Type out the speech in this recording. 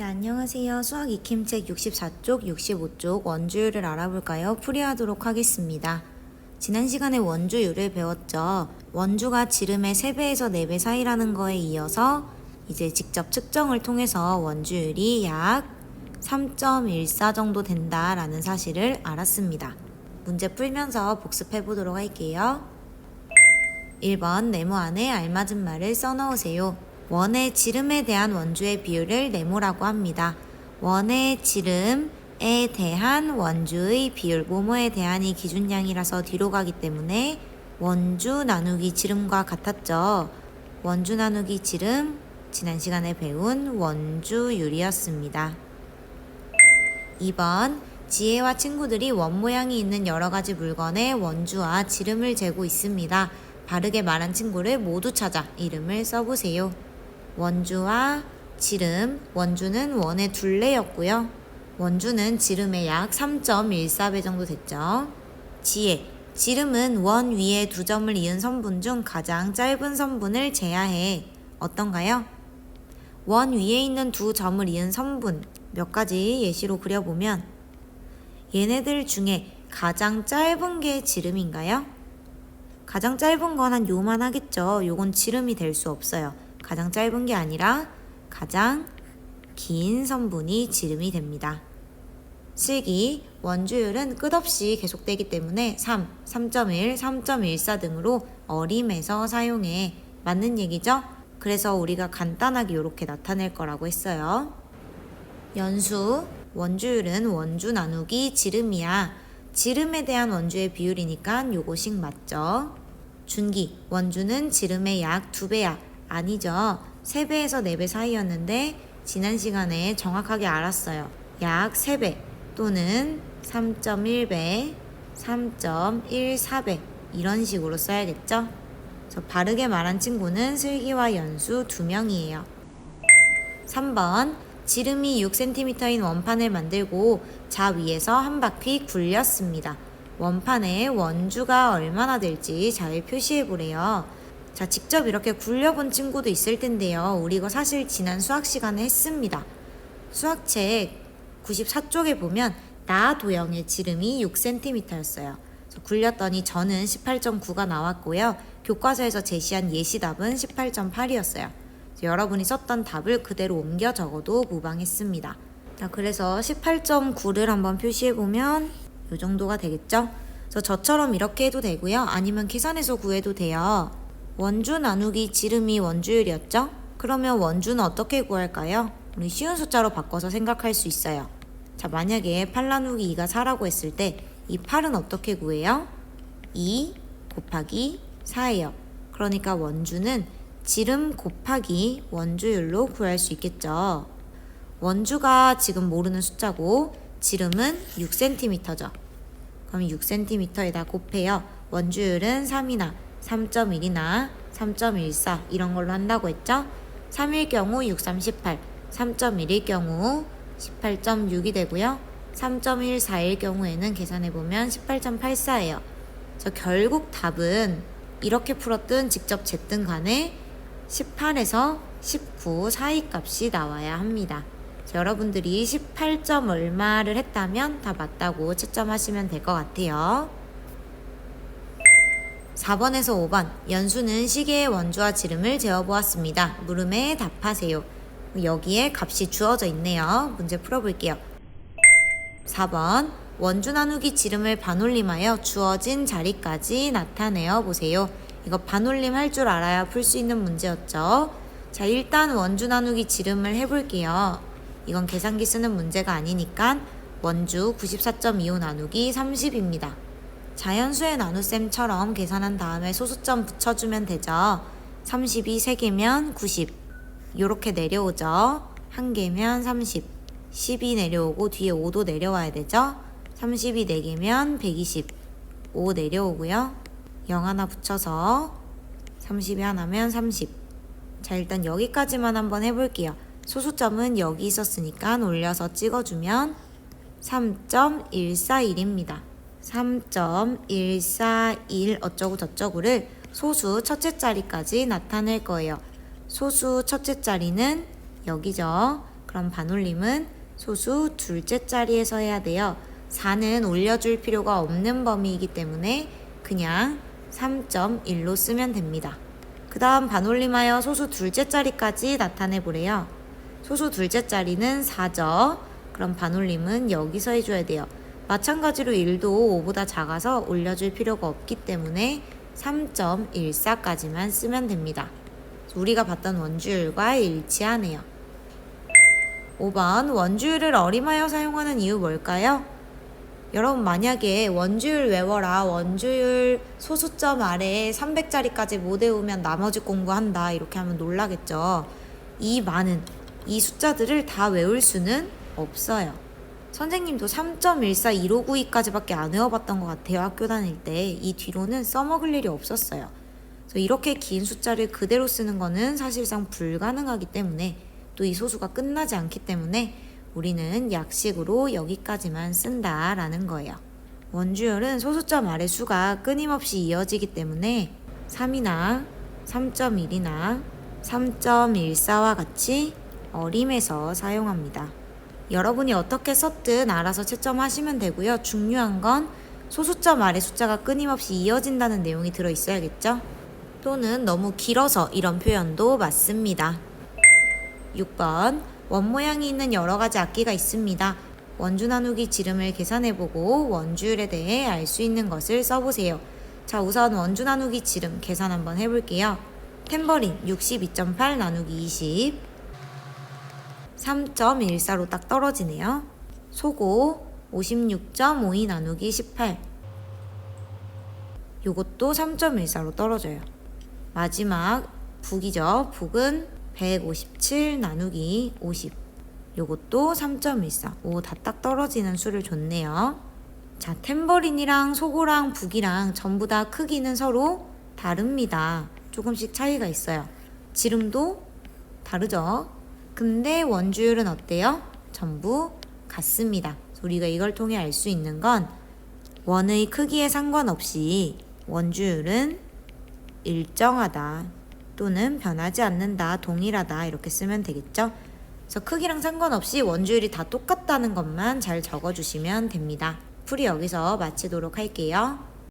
네, 안녕하세요. 수학 익힘책 64쪽, 65쪽 원주율을 알아볼까요? 풀이하도록 하겠습니다. 지난 시간에 원주율을 배웠죠. 원주가 지름의 3배에서 4배 사이라는 거에 이어서 이제 직접 측정을 통해서 원주율이 약 3.14 정도 된다라는 사실을 알았습니다. 문제 풀면서 복습해 보도록 할게요. 1번 네모 안에 알맞은 말을 써넣으세요. 원의 지름에 대한 원주의 비율을 네모라고 합니다. 원의 지름에 대한 원주의 비율, 뭐뭐에 대한이 기준량이라서 뒤로 가기 때문에 원주 나누기 지름과 같았죠. 원주 나누기 지름, 지난 시간에 배운 원주율이었습니다. 2번 지혜와 친구들이 원 모양이 있는 여러 가지 물건의 원주와 지름을 재고 있습니다. 바르게 말한 친구를 모두 찾아 이름을 써보세요. 원주와 지름, 원주는 원의 둘레였고요. 원주는 지름의 약 3.14배 정도 됐죠. 지혜, 지름은 원 위에 2점을 이은 선분 중 가장 짧은 선분을 재야 해. 어떤가요? 원 위에 있는 2점을 이은 선분 몇 가지 예시로 그려보면 얘네들 중에 가장 짧은 게 지름인가요? 가장 짧은 건 한 요만 하겠죠. 요건 지름이 될 수 없어요. 가장 짧은 게 아니라 가장 긴 선분이 지름이 됩니다. 실기, 원주율은 끝없이 계속되기 때문에 3, 3.1, 3.14 등으로 어림에서 사용해. 맞는 얘기죠? 그래서 우리가 간단하게 이렇게 나타낼 거라고 했어요. 연수, 원주율은 원주 나누기 지름이야. 지름에 대한 원주의 비율이니까 요거식 맞죠? 준기, 원주는 지름의 약 2배야. 아니죠. 3배에서 4배 사이였는데 지난 시간에 정확하게 알았어요. 약 3배 또는 3.1배, 3.14배 이런 식으로 써야겠죠? 바르게 말한 친구는 슬기와 연수 2명이에요. 3번 지름이 6cm인 원판을 만들고 자 위에서 한 바퀴 굴렸습니다. 원판에 원주가 얼마나 될지 잘 표시해 보래요. 자, 직접 이렇게 굴려본 친구도 있을 텐데요. 우리 이거 사실 지난 수학 시간에 했습니다. 수학책 94쪽에 보면 나 도형의 지름이 6cm였어요. 굴렸더니 저는 18.9가 나왔고요. 교과서에서 제시한 예시답은 18.8이었어요. 여러분이 썼던 답을 그대로 옮겨 적어도 무방했습니다. 자, 그래서 18.9를 한번 표시해보면 이 정도가 되겠죠? 저처럼 이렇게 해도 되고요. 아니면 계산해서 구해도 돼요. 원주 나누기 지름이 원주율이었죠? 그러면 원주는 어떻게 구할까요? 우리 쉬운 숫자로 바꿔서 생각할 수 있어요. 자, 만약에 8 나누기 2가 4라고 했을 때 이 8은 어떻게 구해요? 2 곱하기 4예요. 그러니까 원주는 지름 곱하기 원주율로 구할 수 있겠죠. 원주가 지금 모르는 숫자고 지름은 6cm죠. 그럼 6cm에다 곱해요. 원주율은 3이나 3.1이나 3.14 이런 걸로 한다고 했죠. 3일 경우 6, 3, 18, 3.1일 경우 18.6이 되고요. 3.14일 경우에는 계산해보면 18.84예요. 결국 답은 이렇게 풀었든 직접 쟀든 간에 18에서 19 사이 값이 나와야 합니다. 여러분들이 18점 얼마를 했다면 다 맞다고 채점하시면 될 것 같아요. 4번에서 5번 연수는 시계의 원주와 지름을 재어보았습니다. 물음에 답하세요. 여기에 값이 주어져 있네요. 문제 풀어볼게요. 4번 원주 나누기 지름을 반올림하여 주어진 자리까지 나타내어 보세요. 이거 반올림 할 줄 알아야 풀 수 있는 문제였죠. 자, 일단 원주 나누기 지름을 해볼게요. 이건 계산기 쓰는 문제가 아니니까 원주 94.25 나누기 30입니다. 자연수의 나눗셈처럼 계산한 다음에 소수점 붙여주면 되죠. 30이 3개면 90 이렇게 내려오죠. 1개면 30 10이 내려오고 뒤에 5도 내려와야 되죠. 30이 4개면 120 5 내려오고요. 0 하나 붙여서 30이 하나면 30. 자, 일단 여기까지만 한번 해볼게요. 소수점은 여기 있었으니까 올려서 찍어주면 3.141입니다. 3.141 어쩌고 저쩌고를 소수 첫째 자리까지 나타낼 거예요. 소수 첫째 자리는 여기죠. 그럼 반올림은 소수 둘째 자리에서 해야 돼요. 4는 올려줄 필요가 없는 범위이기 때문에 그냥 3.1로 쓰면 됩니다. 그 다음 반올림하여 소수 둘째 자리까지 나타내 보래요. 소수 둘째 자리는 4죠. 그럼 반올림은 여기서 해줘야 돼요. 마찬가지로 1도 5보다 작아서 올려줄 필요가 없기 때문에 3.14까지만 쓰면 됩니다. 우리가 봤던 원주율과 일치하네요. 5번 원주율을 어림하여 사용하는 이유 뭘까요? 여러분 만약에 원주율 외워라, 원주율 소수점 아래에 300자리까지 못 외우면 나머지 공부한다 이렇게 하면 놀라겠죠. 이 많은 이 숫자들을 다 외울 수는 없어요. 선생님도 3.141592까지밖에 안 외워봤던 것 같아요. 학교 다닐 때. 이 뒤로는 써먹을 일이 없었어요. 그래서 이렇게 긴 숫자를 그대로 쓰는 거는 사실상 불가능하기 때문에 또 이 소수가 끝나지 않기 때문에 우리는 약식으로 여기까지만 쓴다라는 거예요. 원주율은 소수점 아래 수가 끊임없이 이어지기 때문에 3이나 3.1이나 3.14와 같이 어림에서 사용합니다. 여러분이 어떻게 썼든 알아서 채점하시면 되고요. 중요한 건 소수점 아래 숫자가 끊임없이 이어진다는 내용이 들어있어야겠죠? 또는 너무 길어서 이런 표현도 맞습니다. 6번 원 모양이 있는 여러 가지 악기가 있습니다. 원주 나누기 지름을 계산해보고 원주율에 대해 알 수 있는 것을 써보세요. 자, 우선 원주 나누기 지름 계산 한번 해볼게요. 탬버린 62.8 나누기 20 3.14로 딱 떨어지네요. 소고 56.52 나누기 18 요것도 3.14로 떨어져요. 마지막 북이죠. 북은 157 나누기 50 요것도 3.14. 오, 다 딱 떨어지는 수를 줬네요. 자, 탬버린이랑 소고랑 북이랑 전부 다 크기는 서로 다릅니다. 조금씩 차이가 있어요. 지름도 다르죠. 근데 원주율은 어때요? 전부 같습니다. 우리가 이걸 통해 알 수 있는 건 원의 크기에 상관없이 원주율은 일정하다 또는 변하지 않는다, 동일하다 이렇게 쓰면 되겠죠? 그래서 크기랑 상관없이 원주율이 다 똑같다는 것만 잘 적어주시면 됩니다. 풀이 여기서 마치도록 할게요.